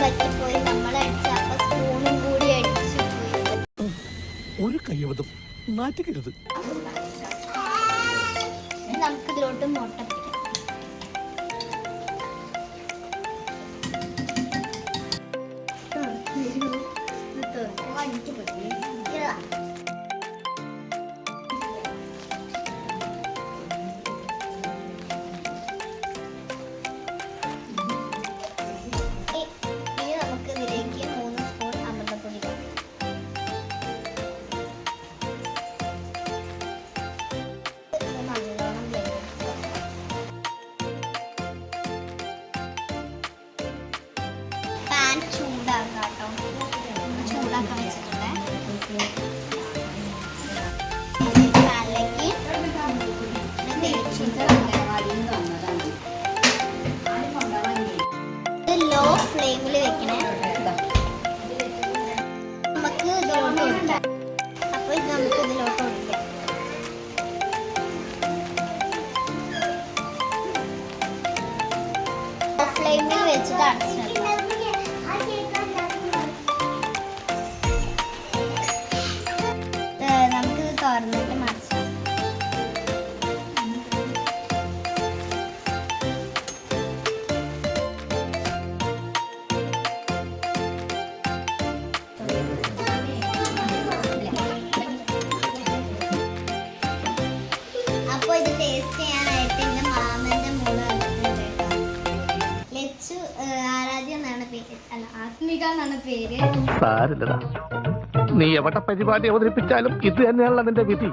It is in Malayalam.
പറ്റിപ്പോയി, നമ്മൾ അടിച്ച അപ്പൊ സ്പൂണും കൂടി അടിച്ചു പോയി. ഒരു കയ്യബദ്ധം നാറ്റിക്കരുത്. നമുക്ക് ഇതിലോട്ട് മുട്ട പിടിക്കാം. ചൂടാക്കാൻ വെച്ചിട്ടുണ്ട്. ലോ ഫ്ലെയിമിൽ വെക്കണേ. നമുക്ക് ഇതിലോട്ട് ഒഴിക്കാം. അപ്പൊ ഇത് നമുക്ക് ഇതിലോട്ട് ഒഴിക്കാം. ഫ്ലെയിമിൽ വെച്ചിട്ട് അടച്ചു നമുക്കിത് തുറന്നിട്ട് മറിച്ചാം. അപ്പോൾ ഇത് ടേസ്റ്റ് ചെയ്യാനായിട്ട് എൻ്റെ മാമൻ്റെ മോള് ലച്ചു ആരാധ്യ എന്നാണ് പേര്, അല്ല ആത്മിക എന്നാണ് പേര്. സാരില്ലടാ, നീ എവിടെ പരിപാടി അവതരിപ്പിച്ചാലും ഇത് തന്നെയാണല്ലോ നിന്റെ വിധി.